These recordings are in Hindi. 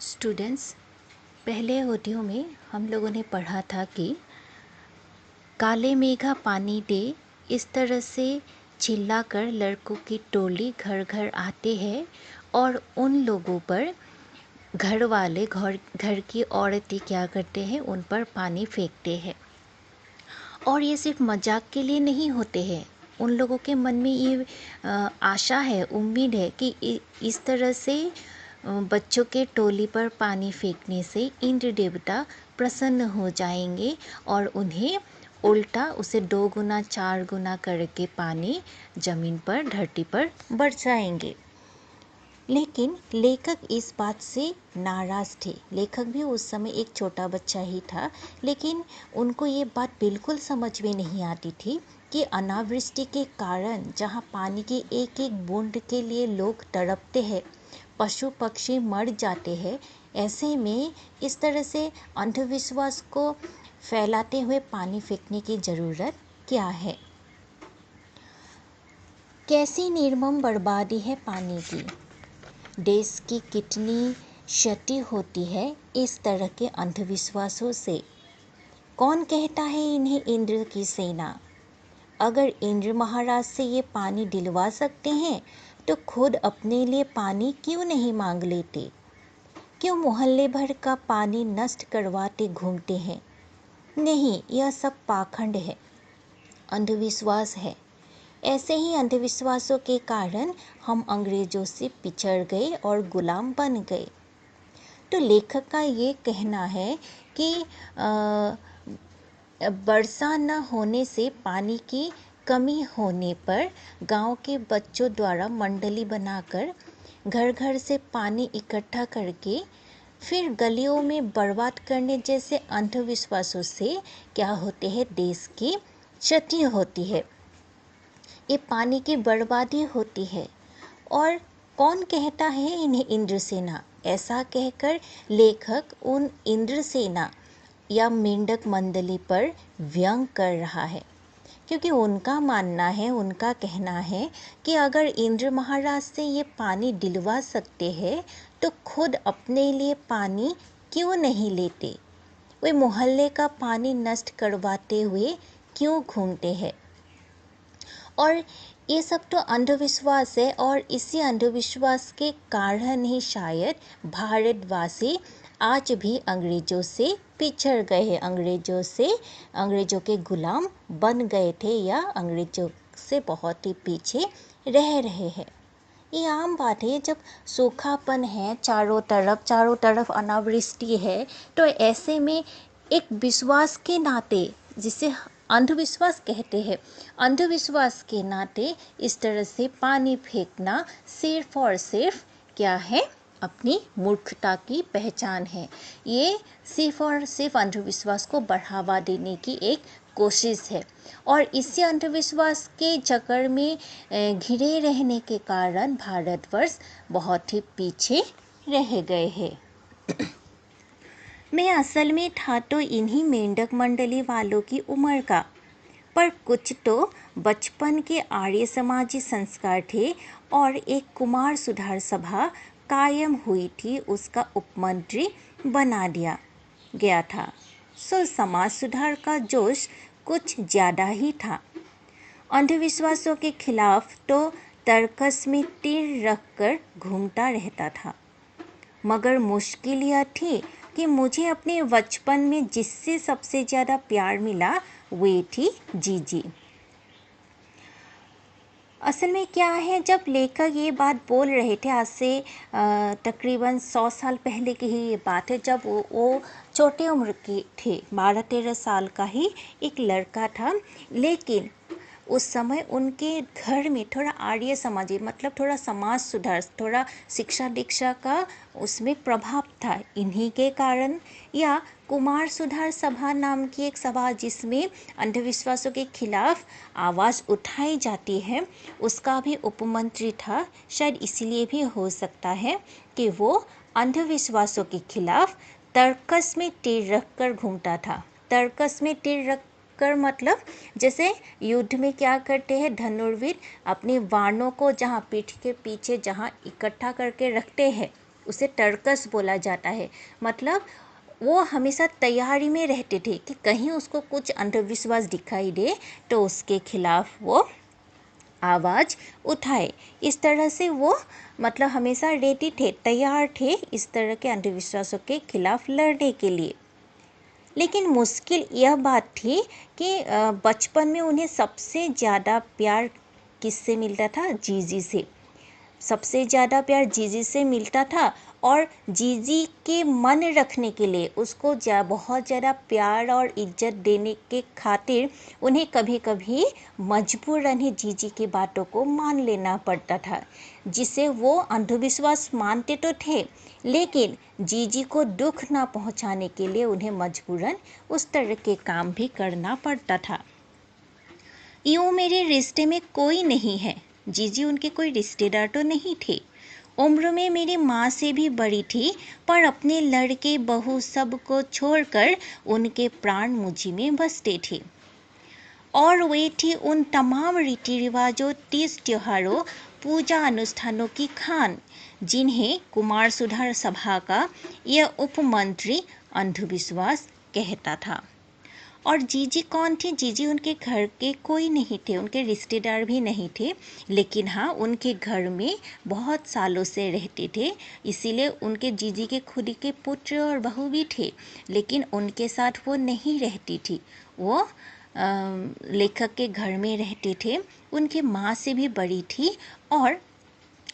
स्टूडेंट्स, पहले ऑडियो में हम लोगों ने पढ़ा था कि काले मेघा पानी दे, इस तरह से चिल्लाकर लड़कों की टोली घर घर आते हैं और उन लोगों पर घर वाले घर की औरतें क्या करते हैं, उन पर पानी फेंकते हैं। और ये सिर्फ मजाक के लिए नहीं होते हैं। उन लोगों के मन में ये आशा है, उम्मीद है कि इस तरह से बच्चों के टोली पर पानी फेंकने से इंद्र देवता प्रसन्न हो जाएंगे और उन्हें उल्टा उसे 2 गुना 4 गुना करके पानी ज़मीन पर, धरती पर बरसाएंगे। लेकिन लेखक इस बात से नाराज़ थे। लेखक भी उस समय एक छोटा बच्चा ही था, लेकिन उनको ये बात बिल्कुल समझ में नहीं आती थी कि अनावृष्टि के कारण जहाँ पानी की एक एक बूंद के लिए लोग तड़पते हैं, पशु पक्षी मर जाते हैं, ऐसे में इस तरह से अंधविश्वास को फैलाते हुए पानी फेंकने की ज़रूरत क्या है। कैसी निर्मम बर्बादी है पानी की। देश की कितनी क्षति होती है इस तरह के अंधविश्वासों से। कौन कहता है इन्हें इंद्र की सेना। अगर इंद्र महाराज से ये पानी दिलवा सकते हैं तो खुद अपने लिए पानी क्यों नहीं मांग लेते। क्यों मोहल्ले भर का पानी नष्ट करवाते घूमते हैं। नहीं, यह सब पाखंड है, अंधविश्वास है। ऐसे ही अंधविश्वासों के कारण हम अंग्रेज़ों से पिछड़ गए और गुलाम बन गए। तो लेखक का ये कहना है कि वर्षा न होने से, पानी की कमी होने पर गांव के बच्चों द्वारा मंडली बनाकर घर घर से पानी इकट्ठा करके फिर गलियों में बर्बाद करने जैसे अंधविश्वासों से क्या होते हैं, देश की क्षति होती है, ये पानी की बर्बादी होती है। और कौन कहता है इन्हें इंद्रसेना। ऐसा कहकर लेखक उन इंद्रसेना या मेंढक मंडली पर व्यंग कर रहा है, क्योंकि उनका मानना है, उनका कहना है कि अगर इंद्र महाराज से ये पानी दिलवा सकते हैं तो खुद अपने लिए पानी क्यों नहीं लेते। वे मोहल्ले का पानी नष्ट करवाते हुए क्यों घूमते हैं। और ये सब तो अंधविश्वास है, और इसी अंधविश्वास के कारण ही शायद भारतवासी आज भी अंग्रेज़ों से पिछड़ गए हैं, अंग्रेज़ों के गुलाम बन गए थे या अंग्रेज़ों से बहुत ही पीछे रह रहे हैं। ये आम बात है, जब सूखापन है चारों तरफ अनावृष्टि है, तो ऐसे में एक विश्वास के नाते, जिसे अंधविश्वास कहते हैं, अंधविश्वास के नाते इस तरह से पानी फेंकना सिर्फ और सिर्फ क्या है, अपनी मूर्खता की पहचान है। ये सिर्फ और सिर्फ अंधविश्वास को बढ़ावा देने की एक कोशिश है, और इसी अंधविश्वास के चक्कर में घिरे रहने के कारण भारतवर्ष बहुत ही पीछे रह गए हैं। मैं असल में था तो इन्हीं मेंढक मंडली वालों की उम्र का, पर कुछ तो बचपन के आर्य समाजी संस्कार थे और एक कुमार सुधार सभा कायम हुई थी, उसका उपमंत्री बना दिया गया था। सो समाज सुधार का जोश कुछ ज़्यादा ही था। अंधविश्वासों के खिलाफ तो तर्कस में तीर रखकर घूमता रहता था, मगर मुश्किल यह थी कि मुझे अपने बचपन में जिससे सबसे ज़्यादा प्यार मिला वे थी जीजी। असल में क्या है, जब लेखक ये बात बोल रहे थे, आज से तकरीबन 100 साल पहले की ही ये बात है, जब वो छोटे उम्र के थे, 12-13 साल का ही एक लड़का था, लेकिन उस समय उनके घर में थोड़ा आर्य समाजी, मतलब थोड़ा समाज सुधार, थोड़ा शिक्षा दीक्षा का उसमें प्रभाव था। इन्हीं के कारण, या कुमार सुधार सभा नाम की एक सभा जिसमें अंधविश्वासों के खिलाफ आवाज़ उठाई जाती है, उसका भी उपमंत्री था। शायद इसलिए भी हो सकता है कि वो अंधविश्वासों के खिलाफ तर्कस में तीर रख कर घूमता था। तर्कस में तीर रख कर मतलब जैसे युद्ध में क्या करते हैं, धनुर्वीर अपने बाणों को जहाँ पीठ के पीछे जहाँ इकट्ठा करके रखते हैं, उसे टर्कस बोला जाता है। मतलब वो हमेशा तैयारी में रहते थे कि कहीं उसको कुछ अंधविश्वास दिखाई दे तो उसके खिलाफ वो आवाज़ उठाए। इस तरह से वो मतलब हमेशा रेडी थे, तैयार थे इस तरह के अंधविश्वासों के खिलाफ लड़ने के लिए। लेकिन मुश्किल यह बात थी कि बचपन में उन्हें सबसे ज़्यादा प्यार किससे मिलता था? जीजी से। सबसे ज़्यादा प्यार जीजी से मिलता था और जीजी के मन रखने के लिए उसको बहुत ज़्यादा प्यार और इज्जत देने के खातिर उन्हें कभी कभी मजबूरन जीजी की बातों को मान लेना पड़ता था, जिसे वो अंधविश्वास मानते तो थे लेकिन जीजी को दुख ना पहुंचाने के लिए उन्हें मजबूरन उस तरह के काम भी करना पड़ता था। यूँ मेरे रिश्ते में कोई नहीं है। जीजी उनके कोई रिश्तेदार तो नहीं थे। उम्र में मेरी माँ से भी बड़ी थी, पर अपने लड़के बहू सब को छोड़कर उनके प्राण मुझी में बसते थे। और वे थी उन तमाम रीति रिवाजों, तीज त्योहारों, पूजा अनुष्ठानों की खान जिन्हें कुमार सुधार सभा का यह उपमंत्री अंधविश्वास कहता था। और जीजी कौन थी? जीजी उनके घर के कोई नहीं थे, उनके रिश्तेदार भी नहीं थे, लेकिन हाँ उनके घर में बहुत सालों से रहते थे। इसीलिए उनके जीजी के खुद के पुत्र और बहू भी थे, लेकिन उनके साथ वो नहीं रहती थी। वो लेखक के घर में रहते थे। उनके माँ से भी बड़ी थी और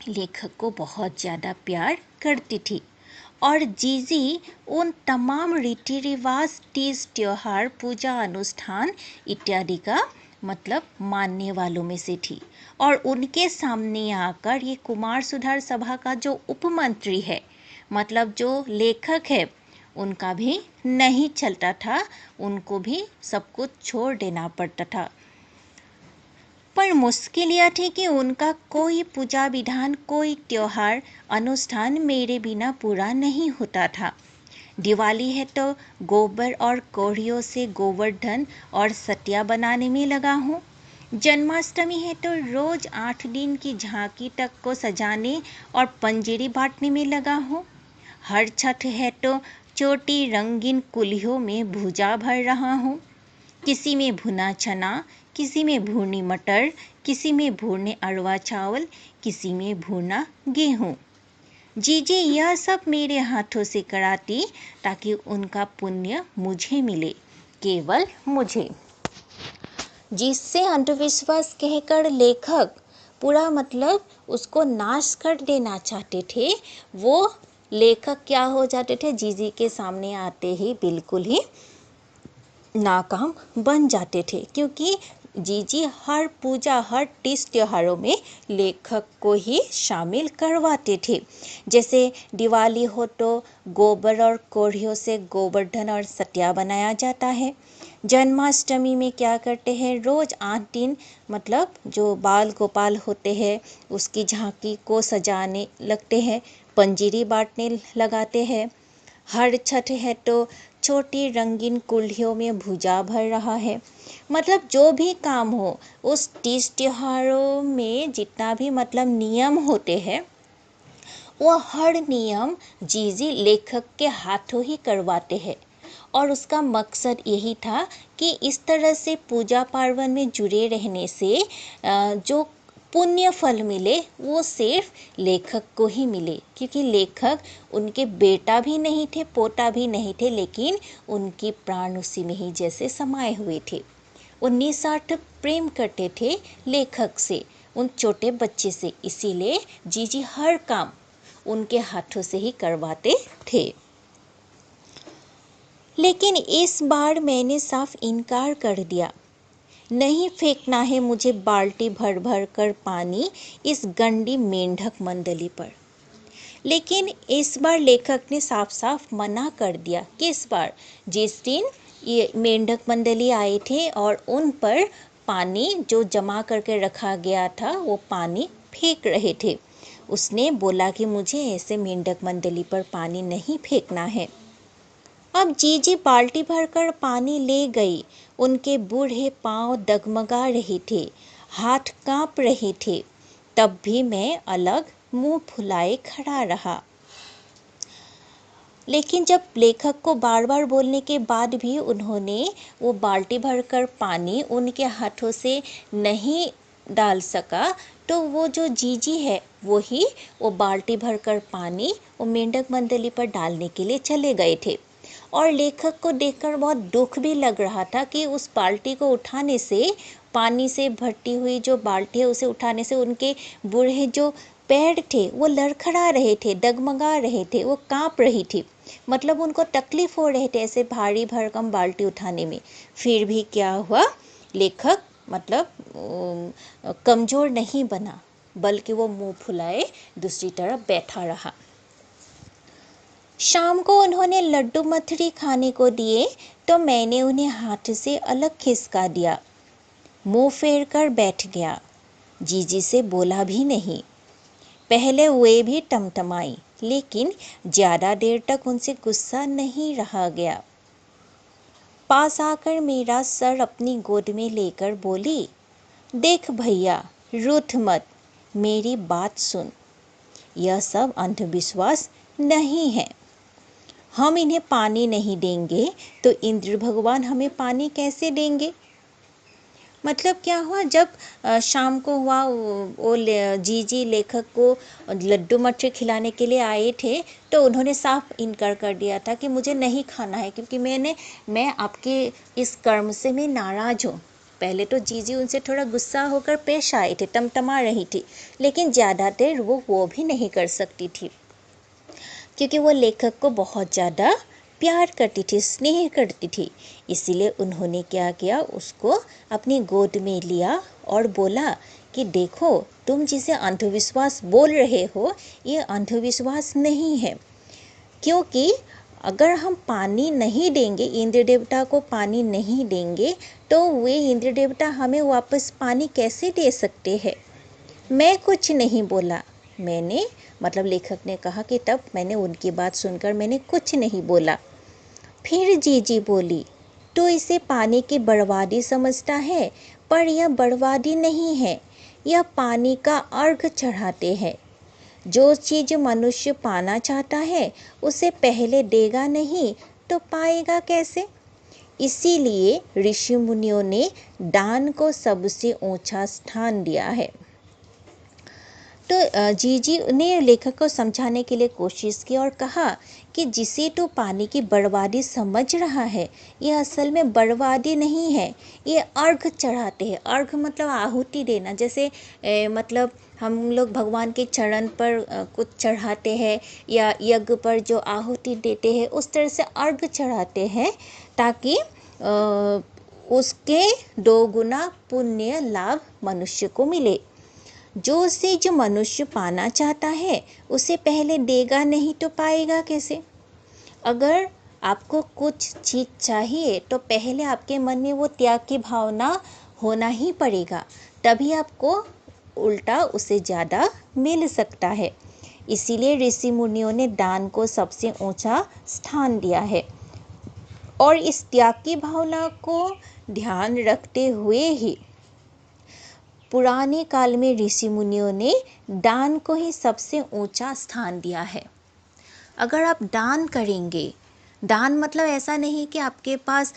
लेखक को बहुत ज़्यादा प्यार करती थी। और जीजी उन तमाम रीति रिवाज, तीज त्योहार, पूजा अनुष्ठान इत्यादि का मतलब मानने वालों में से थी। और उनके सामने आकर ये कुमार सुधार सभा का जो उपमंत्री है, मतलब जो लेखक है, उनका भी नहीं चलता था, उनको भी सब कुछ छोड़ देना पड़ता था। पर मुश्किल यह थी कि उनका कोई पूजा विधान, कोई त्योहार अनुष्ठान मेरे बिना पूरा नहीं होता था। दिवाली है तो गोबर और कोढ़ियों से गोवर्धन और सतिया बनाने में लगा हूँ। जन्माष्टमी है तो रोज 8 दिन की झांकी तक को सजाने और पंजिरी बांटने में लगा हूँ। हर छठ है तो छोटी रंगीन कुल्हियों में भुजा भर रहा हूँ। किसी में भुना चना, किसी में भुनी मटर, किसी में भुने अरवा चावल, किसी में भुना गेहूँ। जीजी यह सब मेरे हाथों से कराती ताकि उनका पुण्य मुझे मिले, केवल मुझे। जिससे अंधविश्वास कहकर लेखक पूरा मतलब उसको नाश कर देना चाहते थे, वो लेखक क्या हो जाते थे? जीजी के सामने आते ही बिल्कुल ही नाकाम बन जाते थे, क्योंकि जीजी हर पूजा, हर तीज त्योहारों में लेखक को ही शामिल करवाते थे। जैसे दिवाली हो तो गोबर और कोढ़ियों से गोवर्धन और सतिया बनाया जाता है। जन्माष्टमी में क्या करते हैं? रोज 8 दिन मतलब जो बाल गोपाल होते हैं उसकी झांकी को सजाने लगते हैं, पंजिरी बांटने लगाते हैं। हर छठ है तो छोटी रंगीन कुल्हियों में भुजा भर रहा है। मतलब जो भी काम हो, उस तीज त्योहारों में जितना भी मतलब नियम होते हैं, वो हर नियम जीजी लेखक के हाथों ही करवाते हैं। और उसका मकसद यही था कि इस तरह से पूजा पार्वण में जुड़े रहने से जो पुण्य फल मिले वो सिर्फ लेखक को ही मिले, क्योंकि लेखक उनके बेटा भी नहीं थे, पोता भी नहीं थे, लेकिन उनकी प्राण उसी में ही जैसे समाये हुए थे। वो निस्वार्थ प्रेम करते थे लेखक से, उन छोटे बच्चे से, इसीलिए जीजी हर काम उनके हाथों से ही करवाते थे। लेकिन इस बार मैंने साफ इनकार कर दिया। नहीं फेंकना है मुझे बाल्टी भर भर कर पानी इस गंदी मेंढक मंडली पर। लेकिन इस बार लेखक ने साफ साफ मना कर दिया। किस बार? जिस दिन ये मेंढक मंडली आए थे और उन पर पानी जो जमा करके रखा गया था वो पानी फेंक रहे थे। उसने बोला कि मुझे ऐसे मेंढक मंडली पर पानी नहीं फेंकना है। अब जीजी बाल्टी भरकर पानी ले गई। उनके बूढ़े पांव डगमगा रहे थे, हाथ कांप रहे थे। तब भी मैं अलग मुंह फुलाए खड़ा रहा। लेकिन जब लेखक को बार बार बोलने के बाद भी उन्होंने वो बाल्टी भरकर पानी उनके हाथों से नहीं डाल सका, तो वो जो जीजी है वो बाल्टी भरकर पानी वो मेंढक मंडली पर डालने के लिए चले गए थे। और लेखक को देखकर बहुत दुख भी लग रहा था कि उस बाल्टी को उठाने से, पानी से भरती हुई जो बाल्टी है उसे उठाने से उनके बूढ़े जो पैर थे वो लड़खड़ा रहे थे, डगमगा रहे थे, वो कांप रही थी। मतलब उनको तकलीफ हो रहे थे ऐसे भारी भरकम बाल्टी उठाने में। फिर भी क्या हुआ, लेखक मतलब कमज़ोर नहीं बना, बल्कि वो मुंह फुलाए दूसरी तरफ बैठा रहा। शाम को उन्होंने लड्डू मथरी खाने को दिए तो मैंने उन्हें हाथ से अलग खिसका दिया। मुंह फेर कर बैठ गया, जीजी से बोला भी नहीं। पहले वे भी टमटमाई, लेकिन ज़्यादा देर तक उनसे गुस्सा नहीं रहा गया। पास आकर मेरा सर अपनी गोद में लेकर बोली, देख भैया, रूठ मत, मेरी बात सुन। यह सब अंधविश्वास नहीं है। हम इन्हें पानी नहीं देंगे तो इंद्र भगवान हमें पानी कैसे देंगे। मतलब क्या हुआ, जब शाम को हुआ वो जीजी लेखक को लड्डू मठरी खिलाने के लिए आए थे तो उन्होंने साफ इनकार कर दिया था कि मुझे नहीं खाना है, क्योंकि मैं आपके इस कर्म से मैं नाराज़ हूँ। पहले तो जीजी उनसे थोड़ा गुस्सा होकर पेश आए थे, टमटमा रही थी, लेकिन ज़्यादा देर वो भी नहीं कर सकती थी, क्योंकि वो लेखक को बहुत ज़्यादा प्यार करती थी, स्नेह करती थी। इसीलिए उन्होंने क्या किया, उसको अपनी गोद में लिया और बोला कि देखो, तुम जिसे अंधविश्वास बोल रहे हो ये अंधविश्वास नहीं है, क्योंकि अगर हम पानी नहीं देंगे, इंद्र देवता को पानी नहीं देंगे, तो वे इंद्र देवता हमें वापस पानी कैसे दे सकते हैं। मैं कुछ नहीं बोला, मैंने मतलब लेखक ने कहा कि तब मैंने उनकी बात सुनकर मैंने कुछ नहीं बोला। फिर जीजी बोली, तो इसे पानी की बर्बादी समझता है, पर यह बर्बादी नहीं है, यह पानी का अर्घ चढ़ाते हैं। जो चीज़ मनुष्य पाना चाहता है उसे पहले देगा नहीं तो पाएगा कैसे। इसीलिए ऋषि मुनियों ने दान को सबसे ऊंचा स्थान दिया है। तो जीजी ने लेखक को समझाने के लिए कोशिश की और कहा कि जिसे तो पानी की बर्बादी समझ रहा है, ये असल में बर्बादी नहीं है, ये अर्घ चढ़ाते हैं। अर्घ मतलब आहुति देना, जैसे मतलब हम लोग भगवान के चरण पर कुछ चढ़ाते हैं या यज्ञ पर जो आहुति देते हैं, उस तरह से अर्घ चढ़ाते हैं, ताकि उसके 2 गुना पुण्य लाभ मनुष्य को मिले। जो मनुष्य पाना चाहता है उसे पहले देगा नहीं तो पाएगा कैसे। अगर आपको कुछ चीज़ चाहिए तो पहले आपके मन में वो त्याग की भावना होना ही पड़ेगा, तभी आपको उल्टा उससे ज़्यादा मिल सकता है। इसीलिए ऋषि मुनियों ने दान को सबसे ऊंचा स्थान दिया है, और इस त्याग की भावना को ध्यान रखते हुए ही पुराने काल में ऋषि मुनियों ने दान को ही सबसे ऊंचा स्थान दिया है। अगर आप दान करेंगे, दान मतलब ऐसा नहीं कि आपके पास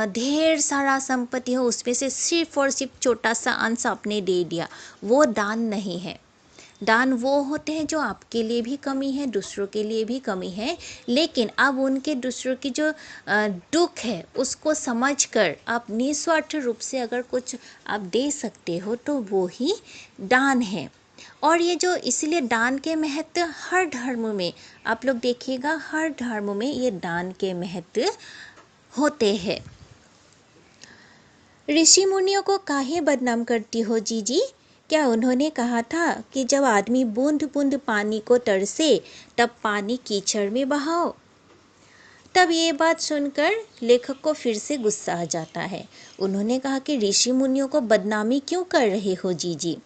ढेर सारा संपत्ति हो, उसमें से सिर्फ और सिर्फ छोटा सा अंश आपने दे दिया, वो दान नहीं है। दान वो होते हैं जो आपके लिए भी कमी है, दूसरों के लिए भी कमी है, लेकिन अब उनके दूसरों की जो दुख है उसको समझकर आप निस्वार्थ रूप से अगर कुछ आप दे सकते हो तो वो ही दान है। और ये जो इसलिए दान के महत्व हर धर्म में आप लोग देखिएगा, हर धर्म में ये दान के महत्व होते हैं। ऋषि मुनियों को काहे बदनाम करती हो जीजी? क्या उन्होंने कहा था कि जब आदमी बूंद बूंद पानी को तरसे तब पानी कीचड़ में बहाओ? तब ये बात सुनकर लेखक को फिर से गुस्सा आ जाता है। उन्होंने कहा कि ऋषि मुनियों को बदनामी क्यों कर रहे हो जीजी?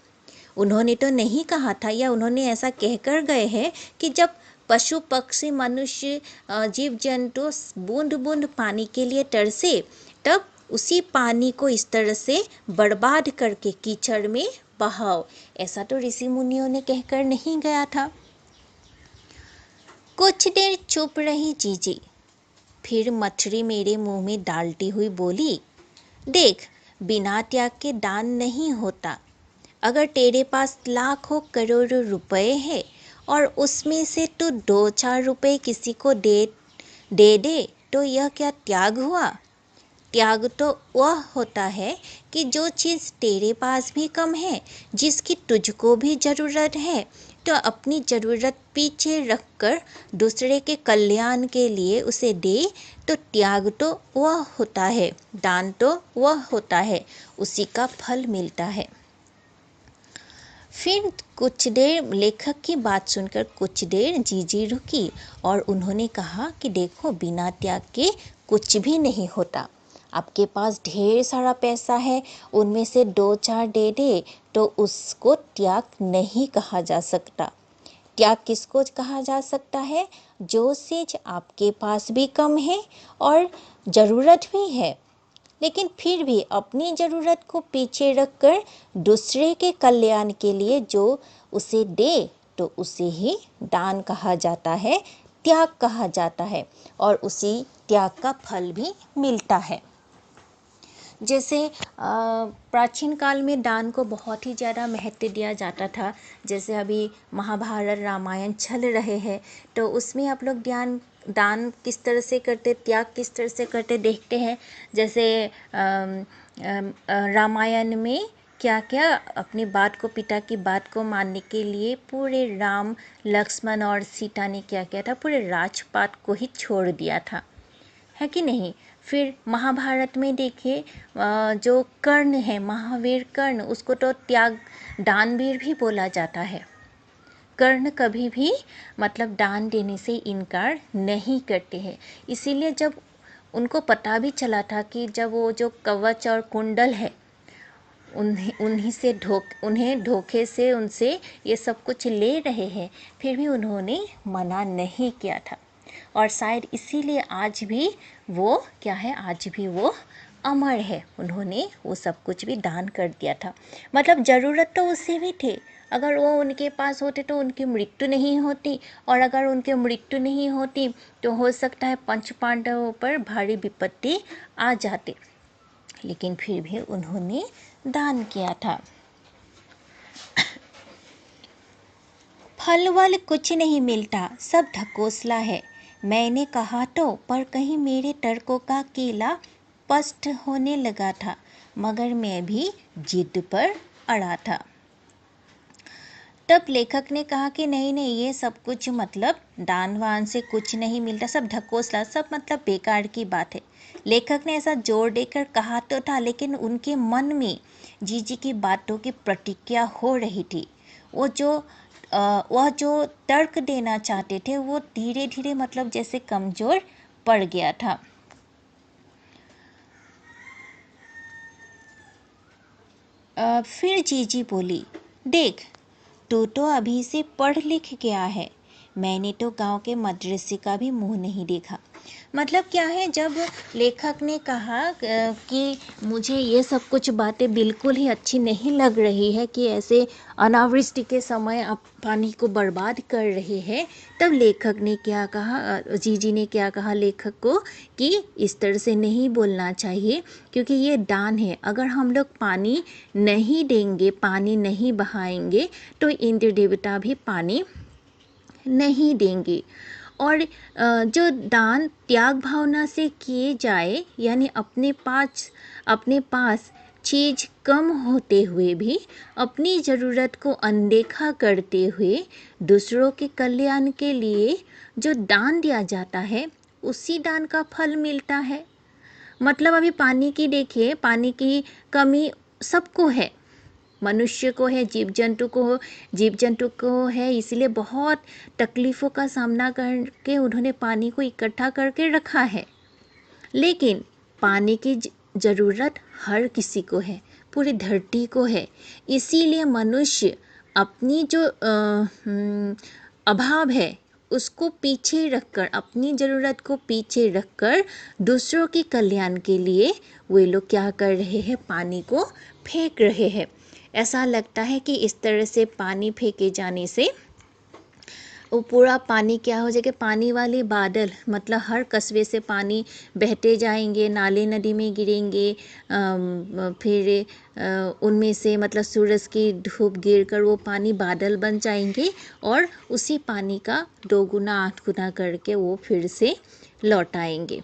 उन्होंने तो नहीं कहा था, या उन्होंने ऐसा कहकर गए हैं कि जब पशु पक्षी मनुष्य जीव जंतु बूंद बूंद पानी के लिए तरसे तब उसी पानी को इस तरह से बर्बाद करके कीचड़ में बहाओ। ऐसा तो ऋषि मुनियों ने कहकर नहीं गया था। कुछ देर चुप रही जीजी, फिर मछली मेरे मुंह में डालती हुई बोली, देख, बिना त्याग के दान नहीं होता। अगर तेरे पास लाखों करोड़ों रुपए है और उसमें से तू 2-4 रुपए किसी को दे तो यह क्या त्याग हुआ? त्याग तो वह होता है कि जो चीज़ तेरे पास भी कम है, जिसकी तुझको भी ज़रूरत है, तो अपनी ज़रूरत पीछे रखकर दूसरे के कल्याण के लिए उसे दे, तो त्याग तो वह होता है, दान तो वह होता है, उसी का फल मिलता है। फिर कुछ देर लेखक की बात सुनकर कुछ देर जीजी रुकी और उन्होंने कहा कि देखो, बिना त्याग के कुछ भी नहीं होता। आपके पास ढेर सारा पैसा है, उनमें से 2-4 दे तो उसको त्याग नहीं कहा जा सकता। त्याग किसको कहा जा सकता है? जो चीज़ आपके पास भी कम है और ज़रूरत भी है, लेकिन फिर भी अपनी ज़रूरत को पीछे रखकर दूसरे के कल्याण के लिए जो उसे दे, तो उसे ही दान कहा जाता है, त्याग कहा जाता है, और उसी त्याग का फल भी मिलता है। जैसे प्राचीन काल में दान को बहुत ही ज़्यादा महत्व दिया जाता था। जैसे अभी महाभारत रामायण चल रहे हैं, तो उसमें आप लोग दान किस तरह से करते, त्याग किस तरह से करते देखते हैं। जैसे रामायण में क्या क्या अपनी बात को, पिता की बात को मानने के लिए पूरे राम, लक्ष्मण और सीता ने क्या किया था, पूरे राजपाट को ही छोड़ दिया था, है कि नहीं। फिर महाभारत में देखिए, जो कर्ण है, महावीर कर्ण, उसको तो दानवीर भी बोला जाता है। कर्ण कभी भी मतलब दान देने से इनकार नहीं करते हैं। इसीलिए जब उनको पता भी चला था कि जब वो जो कवच और कुंडल है, उन्हें धोखे से उनसे ये सब कुछ ले रहे हैं, फिर भी उन्होंने मना नहीं किया था। और शायद इसीलिए आज भी वो क्या है, आज भी वो अमर है। उन्होंने वो सब कुछ भी दान कर दिया था। मतलब ज़रूरत तो उससे भी थे, अगर वो उनके पास होते तो उनकी मृत्यु नहीं होती, और अगर उनकी मृत्यु नहीं होती तो हो सकता है पंच पांडवों पर भारी विपत्ति आ जाती, लेकिन फिर भी उन्होंने दान किया था। फल वल कुछ नहीं मिलता, सब ढकोसला है। मैंने कहा तो, पर कहीं मेरे तर्कों का कीला स्पष्ट होने लगा था, मगर मैं भी जिद पर अड़ा था। तब लेखक ने कहा कि नहीं नहीं, ये सब कुछ मतलब दान वान से कुछ नहीं मिलता, सब ढकोसला, सब मतलब बेकार की बात है। लेखक ने ऐसा जोर देकर कहा तो था, लेकिन उनके मन में जीजी की बातों की प्रतिक्रिया हो रही थी। वह जो तर्क देना चाहते थे, वो धीरे धीरे मतलब जैसे कमज़ोर पड़ गया था। फिर जीजी बोली, देख, तू तो अभी से पढ़ लिख गया है, मैंने तो गांव के मदरसे का भी मुंह नहीं देखा। मतलब क्या है, जब लेखक ने कहा कि मुझे ये सब कुछ बातें बिल्कुल ही अच्छी नहीं लग रही है कि ऐसे अनावृष्टि के समय आप पानी को बर्बाद कर रहे हैं, तब लेखक ने क्या कहा, जीजी ने क्या कहा लेखक को कि इस तरह से नहीं बोलना चाहिए, क्योंकि ये दान है। अगर हम लोग पानी नहीं देंगे, पानी नहीं बहाएंगे, तो इंद्र देवता भी पानी नहीं देंगे। और जो दान त्याग भावना से किए जाए, यानी अपने पास चीज़ कम होते हुए भी अपनी ज़रूरत को अनदेखा करते हुए दूसरों के कल्याण के लिए जो दान दिया जाता है, उसी दान का फल मिलता है। मतलब अभी पानी की देखिए, पानी की कमी सबको है, मनुष्य को है, जीव जंतु को है, इसलिए बहुत तकलीफ़ों का सामना करके उन्होंने पानी को इकट्ठा करके रखा है। लेकिन पानी की ज़रूरत हर किसी को है, पूरी धरती को है। इसीलिए मनुष्य अपनी जो अभाव है उसको पीछे रखकर, अपनी ज़रूरत को पीछे रखकर दूसरों के कल्याण के लिए वे लोग क्या कर रहे हैं, पानी को फेंक रहे हैं। ऐसा लगता है कि इस तरह से पानी फेंके जाने से वो पूरा पानी क्या हो जाएगा, पानी वाले बादल, मतलब हर कस्बे से पानी बहते जाएंगे, नाले नदी में गिरेंगे। फिर उनमें से मतलब सूरज की धूप गिरकर वो पानी बादल बन जाएंगे और उसी पानी का 2 गुना 8 गुना करके वो फिर से लौट आएंगे।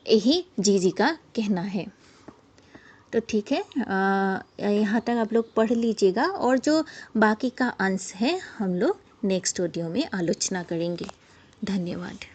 यही जीजी का कहना है। तो ठीक है, यहाँ तक आप लोग पढ़ लीजिएगा और जो बाकी का अंश है हम लोग नेक्स्ट ऑडियो में आलोचना करेंगे। धन्यवाद।